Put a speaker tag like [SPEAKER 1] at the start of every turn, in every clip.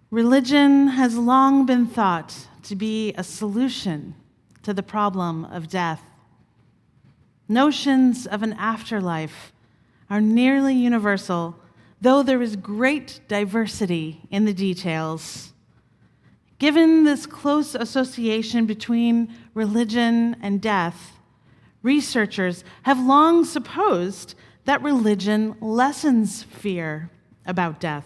[SPEAKER 1] Religion has long been thought to be a solution to the problem of death. Notions of an afterlife are nearly universal, though there is great diversity in the details. Given this close association between religion and death, researchers have long supposed that religion lessens fear about death.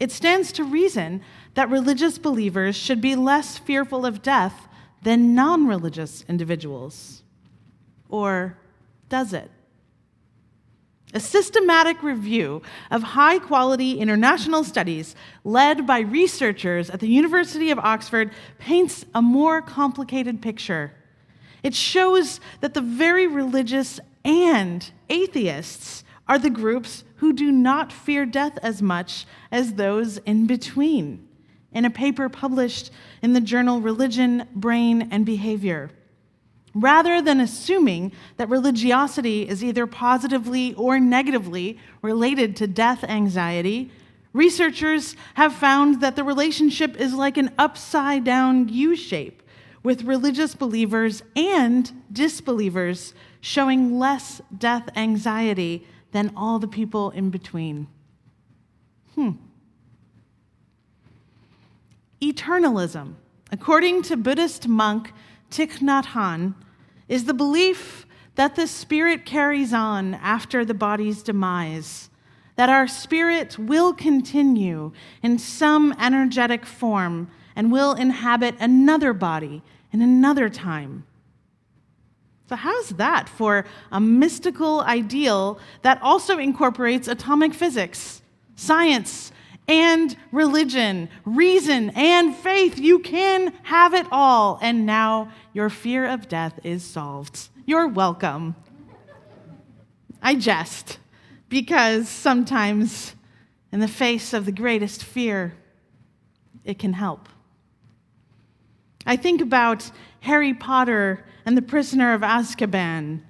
[SPEAKER 1] It stands to reason that religious believers should be less fearful of death than non-religious individuals. Or does it? A systematic review of high-quality international studies led by researchers at the University of Oxford paints a more complicated picture. It shows that the very religious and atheists are the groups who do not fear death as much as those in between, in a paper published in the journal Religion, Brain, and Behavior. Rather than assuming that religiosity is either positively or negatively related to death anxiety, researchers have found that the relationship is like an upside-down U-shape, with religious believers and disbelievers showing less death anxiety than all the people in between. Eternalism, according to Buddhist monk Thich Nhat Hanh, is the belief that the spirit carries on after the body's demise, that our spirit will continue in some energetic form and will inhabit another body in another time. So how's that for a mystical ideal that also incorporates atomic physics, science, and religion, reason, and faith? You can have it all, and now your fear of death is solved. You're welcome. I jest, because sometimes in the face of the greatest fear, it can help. I think about Harry Potter and the Prisoner of Azkaban.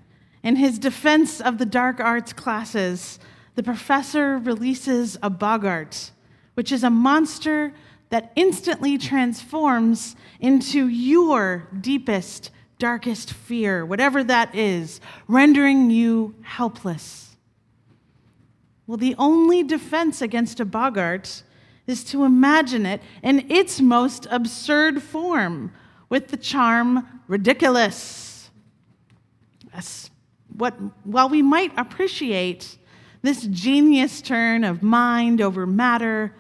[SPEAKER 1] In his defense of the dark arts classes, the professor releases a boggart, which is a monster that instantly transforms into your deepest, darkest fear, whatever that is, rendering you helpless. Well, the only defense against a boggart is to imagine it in its most absurd form, with the charm ridiculous. While we might appreciate this genius turn of mind over matter,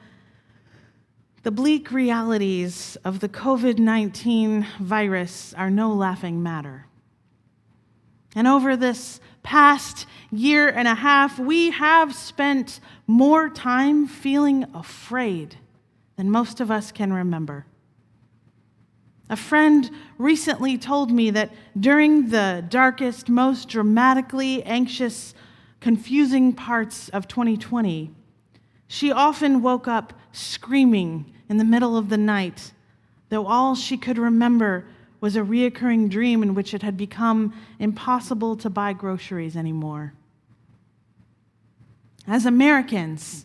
[SPEAKER 1] the bleak realities of the COVID-19 virus are no laughing matter. And over this past year and a half, we have spent more time feeling afraid than most of us can remember. A friend recently told me that during the darkest, most dramatically anxious, confusing parts of 2020, she often woke up screaming in the middle of the night, though all she could remember was a reoccurring dream in which it had become impossible to buy groceries anymore. As Americans,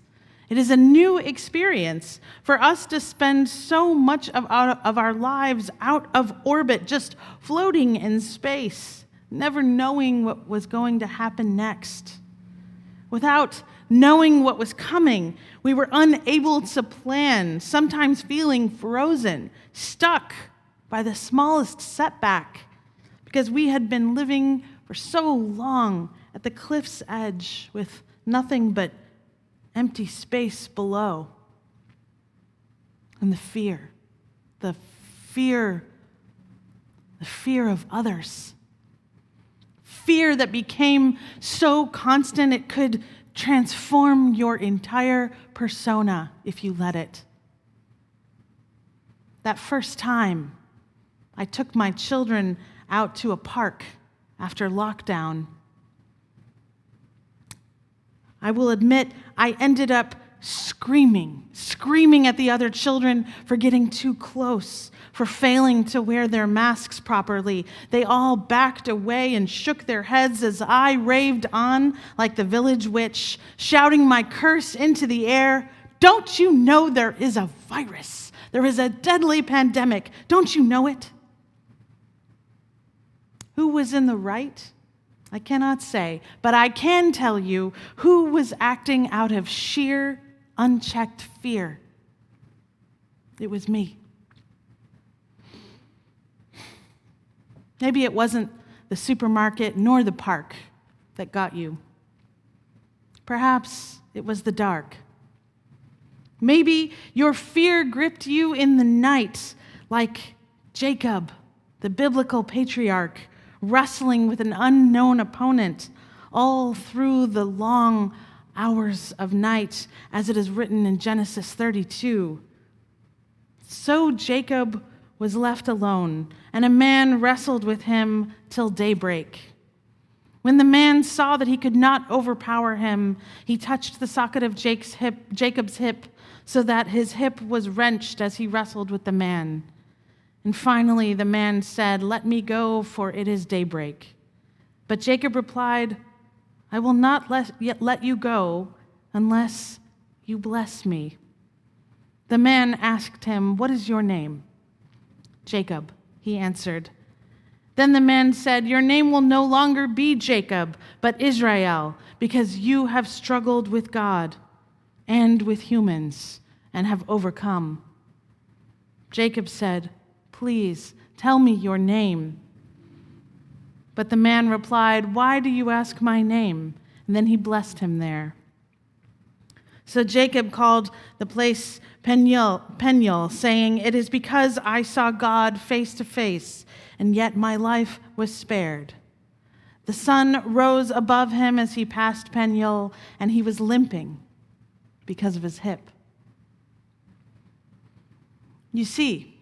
[SPEAKER 1] it is a new experience for us to spend so much of our lives out of orbit, just floating in space, never knowing what was going to happen next. Without knowing what was coming, we were unable to plan, sometimes feeling frozen, stuck by the smallest setback, because we had been living for so long at the cliff's edge with nothing but empty space below. And the fear of others. Fear that became so constant it could transform your entire persona if you let it. That first time I took my children out to a park after lockdown, I will admit I ended up screaming at the other children for getting too close, for failing to wear their masks properly. They all backed away and shook their heads as I raved on like the village witch, shouting my curse into the air, Don't you know there is a virus? There is a deadly pandemic. Don't you know it? Who was in the right? I cannot say, but I can tell you who was acting out of sheer, unchecked fear. It was me. Maybe it wasn't the supermarket nor the park that got you. Perhaps it was the dark. Maybe your fear gripped you in the night, like Jacob, the biblical patriarch, wrestling with an unknown opponent all through the long hours of night, as it is written in Genesis 32. So Jacob was left alone, and a man wrestled with him till daybreak. When the man saw that he could not overpower him, he touched the socket of Jacob's hip, so that his hip was wrenched as he wrestled with the man. And finally the man said, "Let me go, for it is daybreak." But Jacob replied, "I will not let you go unless you bless me." The man asked him, "What is your name?" "Jacob," he answered. Then the man said, "Your name will no longer be Jacob, but Israel, because you have struggled with God and with humans and have overcome." Jacob said, "Please tell me your name." But the man replied, "Why do you ask my name?" And then he blessed him there. So Jacob called the place Peniel, saying, "It is because I saw God face to face, and yet my life was spared." The sun rose above him as he passed Peniel, and he was limping because of his hip. You see,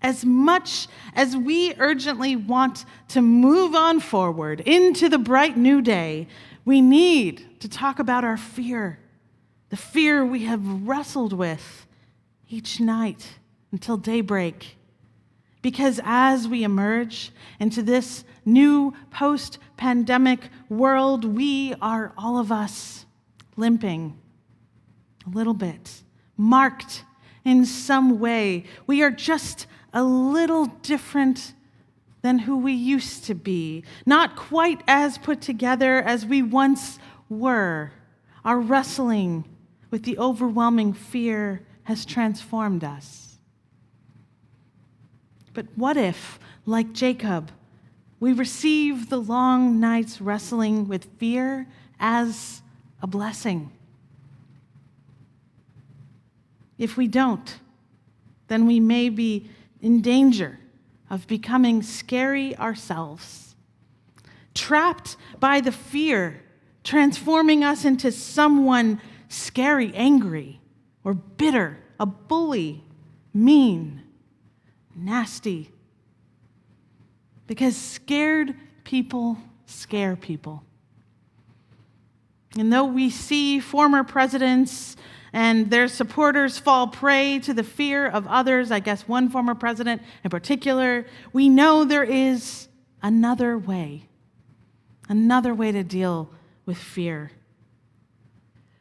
[SPEAKER 1] as much as we urgently want to move on forward into the bright new day, we need to talk about our fear, the fear we have wrestled with each night until daybreak. Because as we emerge into this new post-pandemic world, we are, all of us, limping a little bit, marked in some way. We are just a little different than who we used to be, not quite as put together as we once were. Our wrestling with the overwhelming fear has transformed us. But what if, like Jacob, we receive the long nights wrestling with fear as a blessing? If we don't, then we may be in danger of becoming scary ourselves, trapped by the fear, transforming us into someone scary, angry, or bitter, a bully, mean, nasty. Because scared people scare people. And though we see former presidents and their supporters fall prey to the fear of others, I guess one former president in particular, we know there is another way to deal with fear.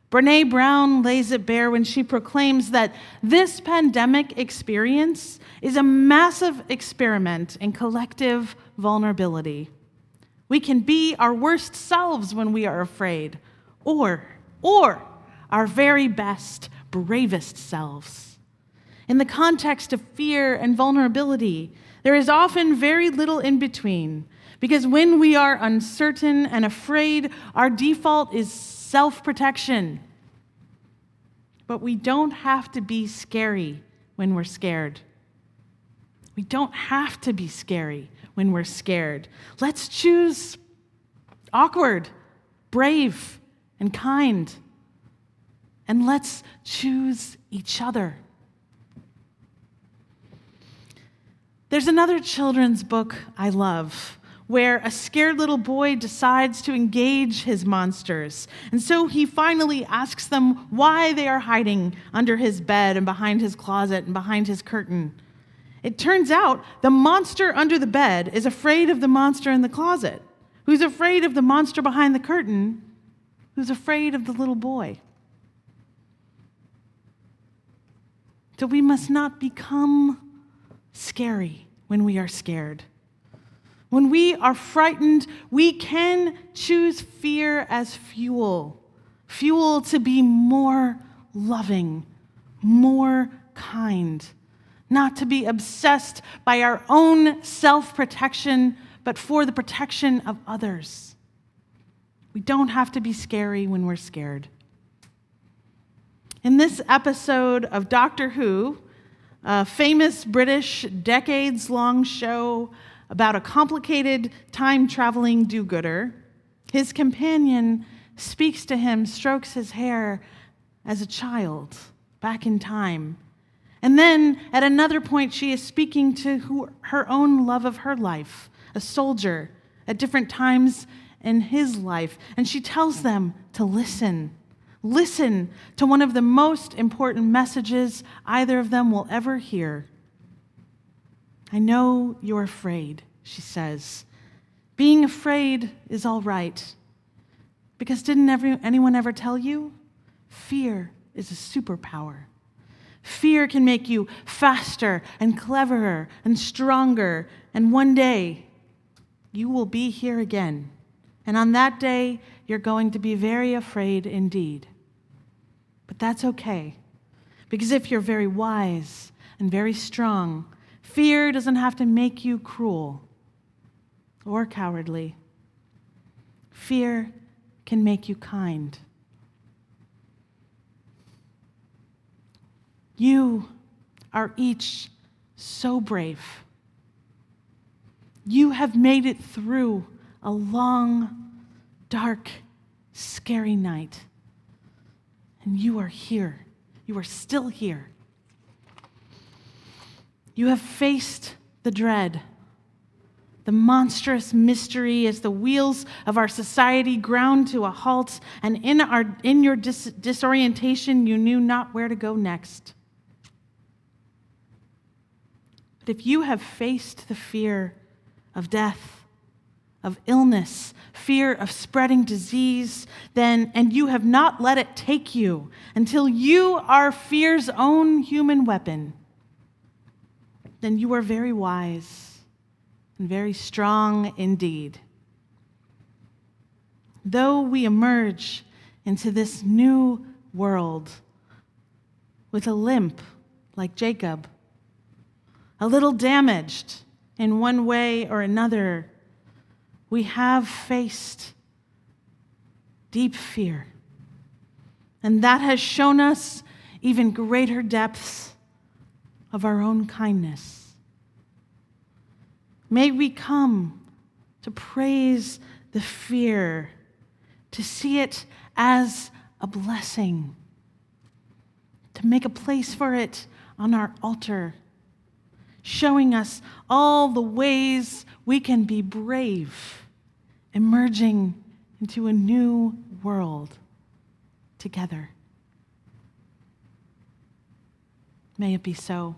[SPEAKER 1] Brené Brown lays it bare when she proclaims that this pandemic experience is a massive experiment in collective vulnerability. We can be our worst selves when we are afraid, or our very best, bravest selves. In the context of fear and vulnerability, there is often very little in between, because when we are uncertain and afraid, our default is self-protection. But we don't have to be scary when we're scared. We don't have to be scary when we're scared. Let's choose awkward, brave, and kind. And let's choose each other. There's another children's book I love, where a scared little boy decides to engage his monsters. And so he finally asks them why they are hiding under his bed and behind his closet and behind his curtain. It turns out the monster under the bed is afraid of the monster in the closet, who's afraid of the monster behind the curtain, who's afraid of the little boy. So we must not become scary when we are scared. When we are frightened, we can choose fear as fuel to be more loving, more kind, not to be obsessed by our own self-protection, but for the protection of others. We don't have to be scary when we're scared. In this episode of Doctor Who, a famous British decades-long show about a complicated time-traveling do-gooder, his companion speaks to him, strokes his hair as a child back in time. And then at another point, she is speaking to her own love of her life, a soldier at different times in his life. And she tells them to listen. Listen to one of the most important messages either of them will ever hear. I know you're afraid, she says. Being afraid is all right. Because didn't anyone ever tell you? Fear is a superpower. Fear can make you faster and cleverer and stronger. And one day, you will be here again. And on that day, you're going to be very afraid indeed. But that's okay. Because if you're very wise and very strong, fear doesn't have to make you cruel or cowardly. Fear can make you kind. You are each so brave. You have made it through a long, dark, scary night. And you are here. You are still here. You have faced the dread, the monstrous mystery as the wheels of our society ground to a halt, and in your disorientation, you knew not where to go next. But if you have faced the fear of death, of illness, fear of spreading disease, and you have not let it take you until you are fear's own human weapon, then you are very wise and very strong indeed. Though we emerge into this new world with a limp like Jacob, a little damaged in one way or another, we have faced deep fear. And that has shown us even greater depths of our own kindness. May we come to praise the fear, to see it as a blessing, to make a place for it on our altar, showing us all the ways we can be brave, emerging into a new world together. May it be so.